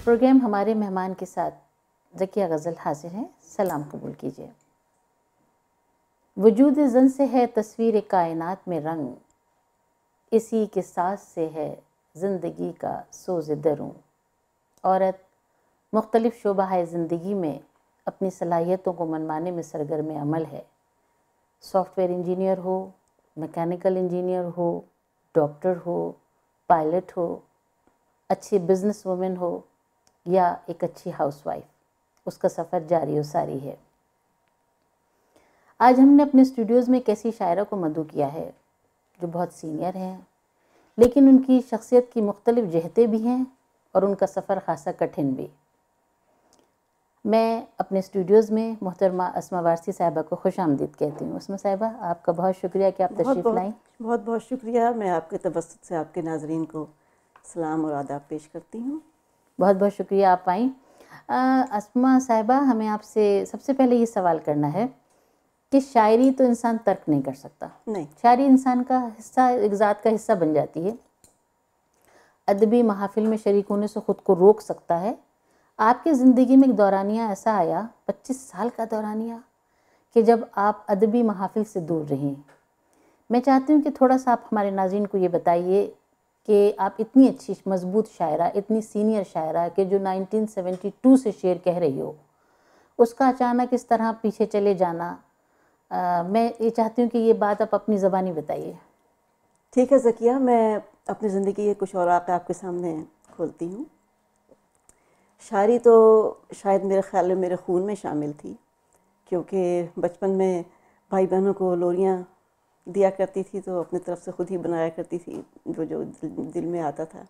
Programme ہمارے مہمان کے ساتھ ذکیہ غزل حاضر ہیں. سلام قبول کیجیے. وجود زن سے ہے تصویر کائنات میں رنگ، اسی کے ساز سے ہے زندگی کا سوز دروں. عورت مختلف شعبہ زندگی میں اپنی صلاحیتوں کو منوانے میں سرگرم عمل ہے. سافٹ ویئر انجینئر ہو، میکینیکل انجینئر ہو، ڈاکٹر ہو، پائلٹ ہو، اچھی بزنس وومن ہو یا ایک اچھی ہاؤس وائف، اس کا سفر جاری و ساری ہے. آج ہم نے اپنے اسٹوڈیوز میں ایک ایسی شاعرہ کو مدعو کیا ہے جو بہت سینئر ہیں، لیکن ان کی شخصیت کی مختلف جہتیں بھی ہیں اور ان کا سفر خاصا کٹھن بھی. میں اپنے اسٹوڈیوز میں محترمہ اسما وارثی صاحبہ کو خوش آمدید کہتی ہوں. اسما صاحبہ، آپ کا بہت شکریہ کہ آپ تشریف لائیں. بہت بہت شکریہ. میں آپ کے توسط سے آپ کے ناظرین کو سلام اور آداب پیش کرتی ہوں. بہت بہت شکریہ آپ آئیں. اسما صاحبہ، ہمیں آپ سے سب سے پہلے یہ سوال کرنا ہے کہ شاعری تو انسان ترک نہیں کر سکتا. نہیں، شاعری انسان کا حصہ، ایک ذات کا حصہ بن جاتی ہے. ادبی محافل میں شریک ہونے سے خود کو روک سکتا ہے. آپ کی زندگی میں ایک دورانیہ ایسا آیا، 25 سال کا دورانیہ، کہ جب آپ ادبی محافل سے دور رہیں. میں چاہتی ہوں کہ تھوڑا سا آپ ہمارے ناظرین کو یہ بتائیے کہ آپ اتنی اچھی مضبوط شاعرہ، اتنی سینئر شاعرہ کہ جو 1972 سے شعر کہہ رہی ہو، اس کا اچانک اس طرح پیچھے چلے جانا، میں یہ چاہتی ہوں کہ یہ بات آپ اپنی زبانی بتائیے. ٹھیک ہے ذکیہ، میں اپنی زندگی کے کچھ اوراق آپ کے سامنے کھولتی ہوں. شاعری تو شاید میرے خیال میں میرے خون میں شامل تھی، کیونکہ بچپن میں بھائی بہنوں کو لوریاں دیا کرتی تھی تو اپنی طرف سے خود ہی بنایا کرتی تھی جو دل میں آتا تھا.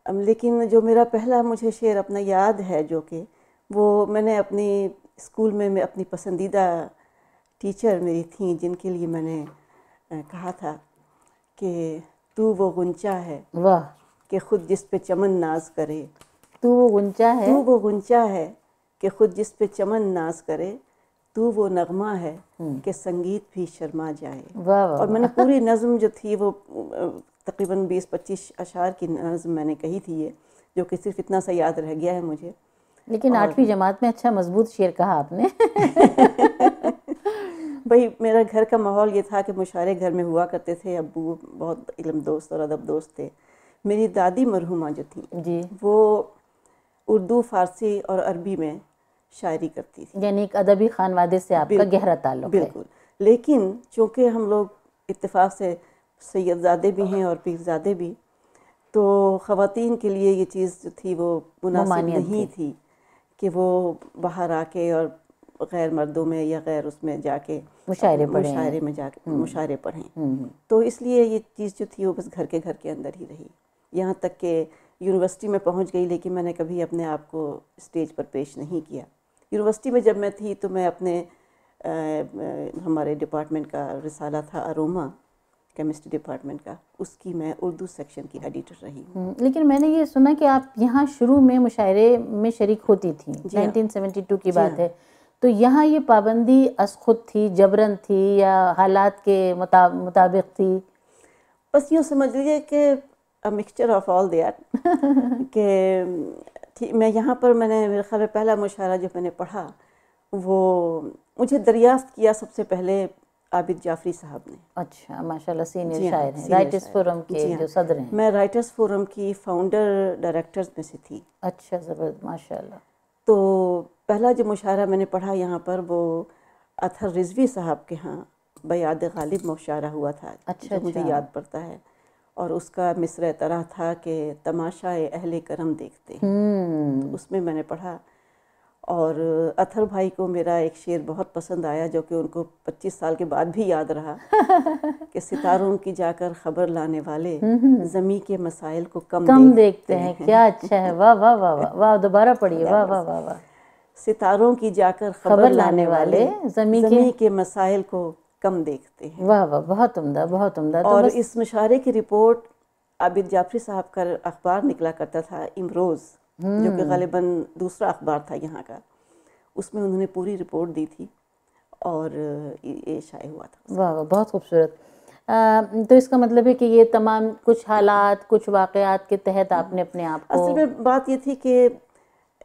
لیکن جو میرا پہلا مجھے شعر اپنا یاد ہے، جو کہ وہ میں نے اپنی اسکول میں اپنی پسندیدہ ٹیچر میری تھیں، جن کے لیے میں نے کہا تھا کہ تو وہ غنچہ ہے واہ، کہ خود جس پہ چمن ناز کرے. تو وہ غنچہ ہے، تو وہ غنچہ ہے کہ خود جس پہ چمن ناز کرے. تو وہ نغمہ ہے کہ سنگیت بھی شرما جائے. واہ واہ اور میں نے پوری نظم جو تھی وہ تقریباً 20-25 اشعار کی نظم میں نے کہی تھی، یہ جو کہ صرف اتنا سا یاد رہ گیا ہے مجھے. لیکن 8ویں جماعت میں اچھا مضبوط شعر کہا آپ نے. بھئی میرا گھر کا ماحول یہ تھا کہ مشاعرے گھر میں ہوا کرتے تھے. ابو بہت علم دوست اور ادب دوست تھے. میری دادی مرحومہ جو تھیں جی، وہ اردو، فارسی اور عربی میں شاعری کرتی تھی. یعنی ایک ادبی خانوادے سے آپ کا گہرا تعلق ہے. بالکل. لیکن چونکہ ہم لوگ اتفاق سے سید زادے بھی ہیں اور پیر زادے بھی، تو خواتین کے لیے یہ چیز جو تھی وہ مناسب نہیں تھی کہ وہ باہر آ کے اور غیر مردوں میں یا غیر اس میں جا کے مشاعرے میں جا کے مشاعرے پڑھیں. تو اس لیے یہ چیز جو تھی وہ بس گھر کے اندر ہی رہی. یہاں تک کہ یونیورسٹی میں پہنچ گئی، لیکن میں نے کبھی اپنے آپ کو اسٹیج پر پیش نہیں کیا. یونیورسٹی میں جب میں تھی تو میں اپنے ہمارے ڈپارٹمنٹ کا رسالہ تھا اروما، کیمسٹری ڈپارٹمنٹ کا، اس کی میں اردو سیکشن کی ایڈیٹر رہی ہوں. لیکن میں نے یہ سنا کہ آپ یہاں شروع میں مشاعرے میں شریک ہوتی تھیں. 1972 کی بات ہے. تو یہاں یہ پابندی از خود تھی، جبرن تھی، یا حالات کے مطابق تھی؟ بس یوں سمجھ لیجیے کہ مکسچر آف آل دیٹ. کہ میں یہاں پر میں نے میرے خیال میں پہلا مشاعرہ جو میں نے پڑھا وہ مجھے دریافت کیا سب سے پہلے عابد جعفری صاحب نے. اچھا، ماشاءاللہ سینئر شاعر ہیں، رائٹرز فورم کے جو صدر ہیں. میں رائٹرز فورم کی فاؤنڈر ڈائریکٹرز میں سے تھی. اچھا، زبردست، ماشاءاللہ. تو پہلا جو مشاعرہ میں نے پڑھا یہاں پر وہ اطہر رضوی صاحب کے ہاں بیاد غالب مشاعرہ ہوا تھا، جو مجھے یاد پڑتا ہے. اور اس کا مصرع طرح تھا کہ تماشائے اہل کرم دیکھتے ہیں. تو اس میں نے پڑھا. اور اطہر بھائی کو میرا ایک شعر بہت پسند آیا جو کہ ان کو 25 سال کے بعد بھی یاد رہا کہ ستاروں کی جا کر خبر لانے والے زمیں کے مسائل کو کم دیکھتے ہیں. کیا اچھا ہے، واہ واہ واہ واہ واہ، دوبارہ پڑھیے. واہ واہ واہ واہ. ستاروں کی جا کر خبر لانے والے زمیں کے مسائل کو کم دیکھتے ہیں. واہ واہ، بہت عمدہ، بہت عمدہ. اور اس مشاعرے کی رپورٹ عابد جعفری صاحب کا اخبار نکلا کرتا تھا امروز، جو کہ غالباً دوسرا اخبار تھا یہاں کا. اس میں انہوں نے پوری رپورٹ دی تھی اور یہ شائع ہوا تھا. واہ واہ، بہت خوبصورت. تو اس کا مطلب ہے کہ یہ تمام کچھ حالات کچھ واقعات کے تحت آپ نے اپنے آپ کو، اصل میں بات یہ تھی کہ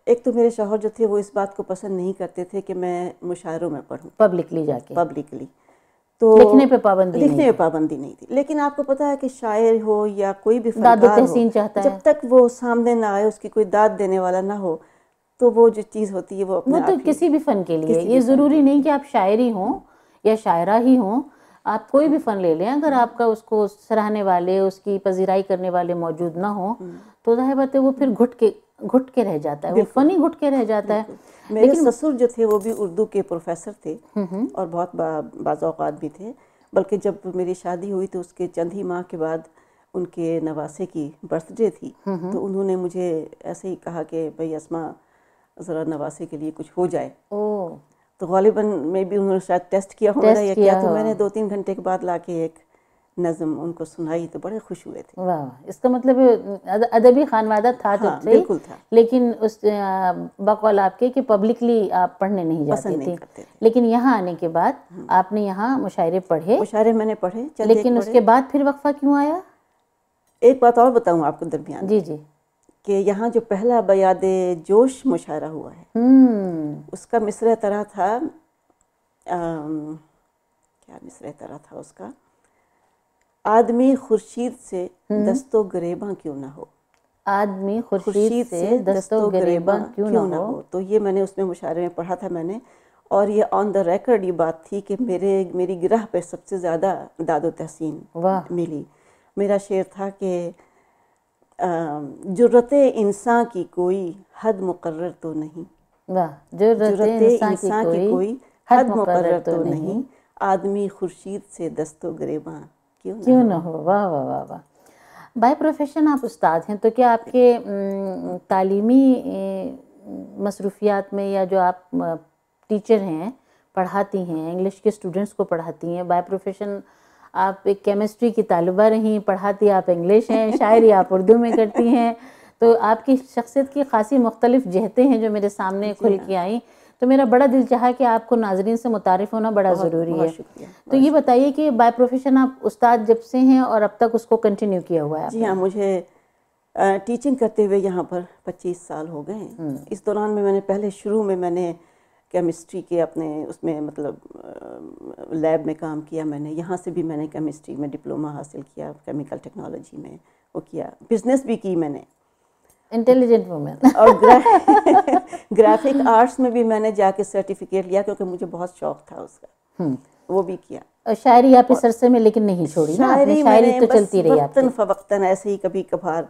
ایک تو میرے شوہر جو تھے وہ اس بات کو پسند نہیں کرتے تھے کہ میں مشاعروں میں پڑھوں پبلکلی جا کے، پبلکلی، تو لکھنے پہ پابندی نہیں لکھنے میں پابندی نہیں تھی. لیکن آپ کو پتہ ہے کہ شاعر ہو یا کوئی بھی داد و فنکار ہو، تحسین چاہتا ہے، جب تک وہ سامنے نہ آئے، اس کی کوئی داد دینے والا نہ ہو، تو وہ جو چیز ہوتی ہے وہ اپنے وہ تو آپ ہی کسی بھی فن کے لیے، کسی یہ بھی فن ضروری کے نہیں کہ آپ شاعری ہوں یا شاعرہ ہی ہوں، آپ کوئی بھی فن لے لیں، اگر آپ کا اس کو سراہنے والے، اس کی پذیرائی کرنے والے موجود نہ ہوں تو ظاہر بات ہے وہ پھر گھٹ کے رہ جاتا ہے، وہ فن ہی گھٹ کے رہ جاتا ہے. میرے سسر جو تھے وہ بھی اردو کے پروفیسر تھے اور بہت بعض اوقات بھی تھے، بلکہ جب میری شادی ہوئی تو اس کے چند ہی ماہ کے بعد ان کے نواسے کی برتھ ڈے تھی، تو انہوں نے مجھے ایسے ہی کہا کہ بھئی اسماء ذرا نواسے کے لیے کچھ ہو جائے. تو غالباً میں بھی انہوں نے شاید ٹیسٹ کیا ہوگا یا کیا، تو میں نے 2-3 گھنٹے کے بعد لا کے ایک نظم ان کو سنائی تو بڑے خوش ہوئے تھے. واہ، اس کا مطلب ادبی خانوادہ تھا تو صحیح، بالکل تھا، لیکن اس بقول آپ کے کہ پبلکلی آپ پڑھنے نہیں جاتے تھے، لیکن یہاں آنے کے بعد آپ نے یہاں مشاعرے پڑھے، مشاعرے میں نے پڑھے، لیکن اس کے بعد پھر وقفہ کیوں آیا؟ ایک بات اور بتاؤں آپ کو درمیان جی جی، کہ یہاں جو پہلا بیاد جوش مشاعرہ ہوا ہے اس کا مصرعہ طرح تھا، کیا مصرعہ طرح تھا اس کا، آدمی خورشید سے دست و گریباں کیوں نہ ہو، آدمی خورشید سے دست و گریباں کیوں نہ ہو. تو یہ میں نے اس میں مشاعرے میں پڑھا تھا میں نے، اور یہ آن دا ریکارڈ یہ بات تھی کہ میری گرہ پہ سب سے زیادہ داد و تحسین ملی. میرا شعر تھا کہ جرت انسان کی کوئی حد مقرر تو نہیں، جرت انسان کی کوئی حد مقرر تو نہیں، آدمی خورشید سے دست و گریباں کیوں نہ ہو. واہ واہ واہ واہ. بائی پروفیشن آپ استاد ہیں، تو کیا آپ کے تعلیمی مصروفیات میں یا جو آپ ٹیچر ہیں، پڑھاتی ہیں، انگلش کے اسٹوڈنٹس کو پڑھاتی ہیں، بائی پروفیشن آپ ایک کیمسٹری کی طالبہ رہیں، پڑھاتی آپ انگلش ہیں، شاعری آپ اردو میں کرتی ہیں، تو آپ کی شخصیت کی خاصی مختلف جہتیں ہیں جو میرے سامنے کھل کے آئیں. تو میرا بڑا دل چاہا کہ آپ کو ناظرین سے متعارف ہونا بڑا ضروری ہے. تو یہ بتائیے کہ بائی پروفیشن آپ استاد جب سے ہیں اور اب تک اس کو کنٹینیو کیا ہوا ہے؟ جی ہاں، مجھے ٹیچنگ کرتے ہوئے یہاں پر 25 سال ہو گئے ہیں. اس دوران میں نے پہلے شروع میں نے کیمسٹری کے اپنے اس میں مطلب لیب میں کام کیا. میں نے یہاں سے بھی میں نے کیمسٹری میں ڈپلومہ حاصل کیا، کیمیکل ٹیکنالوجی میں وہ کیا، بزنس بھی کی میں نے، انٹیلیجنٹ وومن. اور گرافک آرٹس میں بھی میں نے جا کے سرٹیفکیٹ لیا کیونکہ مجھے بہت شوق تھا اس کا، وہ بھی کیا. شاعری آپ اس عرصے میں لیکن نہیں چھوڑی نا؟ شاعری تو چلتی رہی آپ کی؟ وقتاً فوقتاً ایسے ہی کبھی کبھار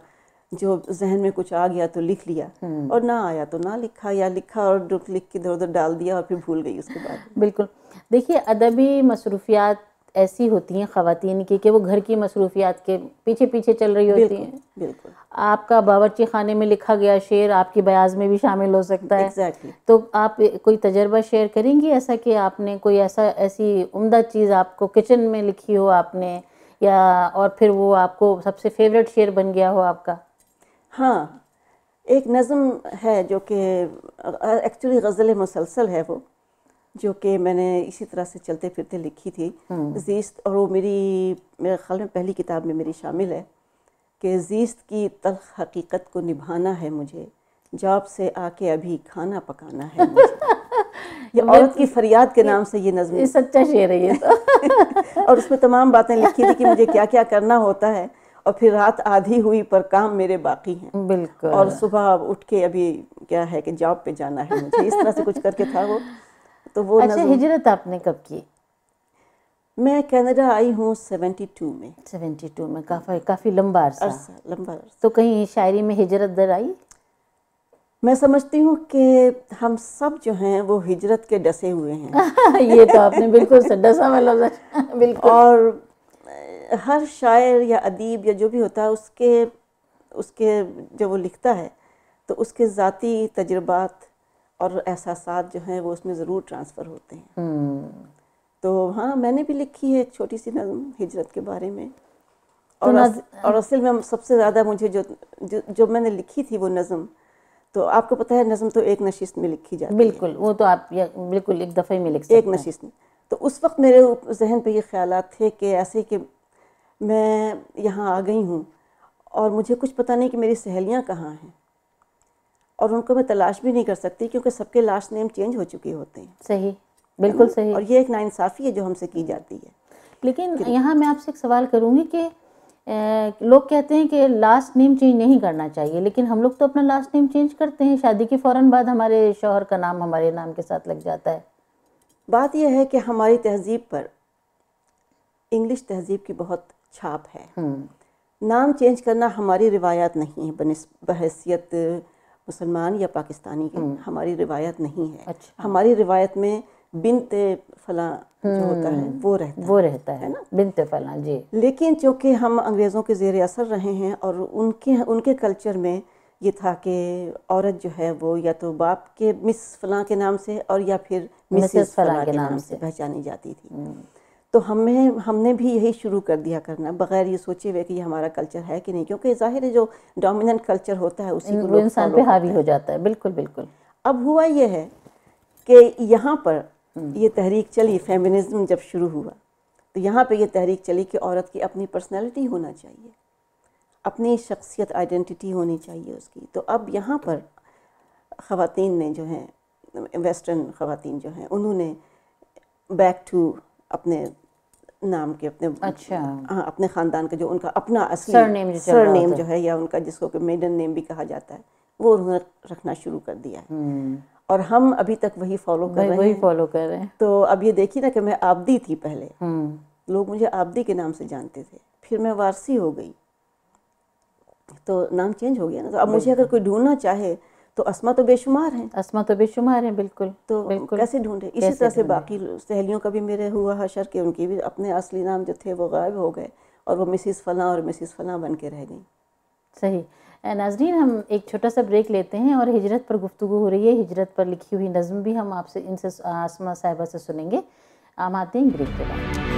جو ذہن میں کچھ آ گیا تو لکھ لیا، اور نہ آیا تو نہ لکھا، یا لکھا اور لکھ کے ادھر ادھر ڈال دیا اور پھر بھول گئی اس کے بعد. بالکل. دیکھیے ادبی مصروفیات ایسی ہوتی ہیں خواتین کی کہ وہ گھر کی مصروفیات کے پیچھے پیچھے چل رہی ہوتی ہیں. بالکل. آپ کا باورچی خانے میں لکھا گیا شعر آپ کی بیاض میں بھی شامل ہو سکتا ہے. تو آپ کوئی تجربہ شیئر کریں گی ایسا کہ آپ نے کوئی ایسی عمدہ چیز آپ کو کچن میں لکھی ہو آپ نے، یا اور پھر وہ آپ کو سب سے فیوریٹ شعر بن گیا ہو آپ کا؟ ہاں، ایک نظم ہے جو کہ ایکچولی غزل مسلسل ہے، وہ جو کہ میں نے اسی طرح سے چلتے پھرتے لکھی تھی، زیست، اور وہ میرے خیال میں پہلی کتاب میں میری شامل ہے کہ زیست کی تلخ حقیقت کو نبھانا ہے مجھے، جاب سے آ کے ابھی کھانا پکانا ہے مجھے. یہ عورت کی فریاد کے نام سے یہ نظم، یہ سچا شعر ہے یہ تو. اور اس میں تمام باتیں لکھی تھی کہ مجھے کیا کیا کرنا ہوتا ہے، اور پھر رات آدھی ہوئی پر کام میرے باقی ہیں، بالکل، اور صبح اٹھ کے ابھی کیا ہے کہ جاب پہ جانا ہے مجھے، اس طرح سے کچھ کر کے تھا وہ. تو وہ اچھا، ہجرت آپ نے کب کی؟ میں کینیڈا آئی ہوں 72 میں. 72 میں، کافی لمبا عرصہ. لمبا عرصہ. تو کہیں شاعری میں ہجرت در آئی؟ میں سمجھتی ہوں کہ ہم سب جو ہیں وہ ہجرت کے ڈسے ہوئے ہیں. یہ تو آپ نے بالکل ڈسا والا بالکل. اور ہر شاعر یا ادیب یا جو بھی ہوتا ہے اس کے جب وہ لکھتا ہے تو اس کے ذاتی تجربات اور احساسات جو ہیں وہ اس میں ضرور ٹرانسفر ہوتے ہیں. تو ہاں، میں نے بھی لکھی ہے ایک چھوٹی سی نظم ہجرت کے بارے میں، اور اصل میں سب سے زیادہ مجھے جو میں نے لکھی تھی وہ نظم، تو آپ کو پتہ ہے نظم تو ایک نشست میں لکھی جاتی ہے. بالکل، وہ تو آپ بالکل ایک دفعے میں لکھ سکتے ہیں. ایک نشست میں. تو اس وقت میرے ذہن پہ یہ خیالات تھے کہ ایسے کہ میں یہاں آ گئی ہوں اور مجھے کچھ پتہ نہیں کہ میری سہیلیاں کہاں ہیں، اور ان کو میں تلاش بھی نہیں کر سکتی کیونکہ سب کے لاسٹ نیم چینج ہو چکے ہوتے ہیں. صحیح، بالکل صحیح. اور یہ ایک ناانصافی ہے جو ہم سے کی جاتی ہے. لیکن یہاں میں آپ سے ایک سوال کروں گی کہ لوگ کہتے ہیں کہ لاسٹ نیم چینج نہیں کرنا چاہیے، لیکن ہم لوگ تو اپنا لاسٹ نیم چینج کرتے ہیں، شادی کے فوراً بعد ہمارے شوہر کا نام ہمارے نام کے ساتھ لگ جاتا ہے. بات یہ ہے کہ ہماری تہذیب پر انگلش تہذیب کی بہت چھاپ ہے. نام چینج کرنا ہماری روایات نہیں ہے، بحیثیت مسلمان یا پاکستانی کے ہماری روایت نہیں ہے. ہماری روایت میں بنت فلاں جو ہوتا ہے وہ رہتا ہے نا، بنت فلاں. جی. لیکن چونکہ ہم انگریزوں کے زیر اثر رہے ہیں اور ان کے کلچر میں یہ تھا کہ عورت جو ہے وہ یا تو باپ کے مس فلاں کے نام سے اور یا پھر مسز فلاں کے نام سے پہچانی جاتی تھی. تو ہم نے بھی یہی شروع کر دیا کرنا بغیر یہ سوچے ہوئے کہ یہ ہمارا کلچر ہے کہ نہیں، کیونکہ ظاہر ہے جو ڈومیننٹ کلچر ہوتا ہے اسی کو وہ انسان پہ حاوی ہو جاتا ہے. بالکل بالکل. اب ہوا یہ ہے کہ یہاں پر یہ تحریک چلی، فیمنزم جب شروع ہوا تو یہاں پہ یہ تحریک چلی کہ عورت کی اپنی پرسنالٹی ہونا چاہیے، اپنی شخصیت آئیڈینٹیٹی ہونی چاہیے اس کی. تو اب یہاں پر خواتین نے جو ہیں، ویسٹرن خواتین جو ہیں، انہوں نے بیک ٹو اپنے نام کے اپنے خاندان کا جو ان کا اپنا اصلی سر نیم جو ہے یا ان کا جس کو کہ میڈن نیم بھی کہا جاتا ہے وہ انہوں نے رکھنا شروع کر دیا ہے. اور ہم ابھی تک وہی فالو کر رہے ہیں. تو اب یہ دیکھی نا کہ میں آبدی تھی پہلے، لوگ مجھے آبدی کے نام سے جانتے تھے، پھر میں وارسی ہو گئی تو نام چینج ہو گیا نا. تو اب مجھے اگر کوئی ڈھونڈنا چاہے تو اسما تو بے شمار ہیں. بالکل. تو کیسے ڈھونڈے؟ اسی طرح سے باقی سہیلیوں کا بھی میرے ہوا حشر کہ ان کی بھی اپنے اصلی نام جو تھے وہ غائب ہو گئے اور وہ مسز فلاں اور مسز فلاں بن کے رہ گئیں. صحیح. ناظرین، ہم ایک چھوٹا سا بریک لیتے ہیں اور ہجرت پر گفتگو ہو رہی ہے. ہجرت پر لکھی ہوئی نظم بھی ہم آپ سے اسما صاحبہ سے سنیں گے. ہم آتے ہیں بریک کے بعد.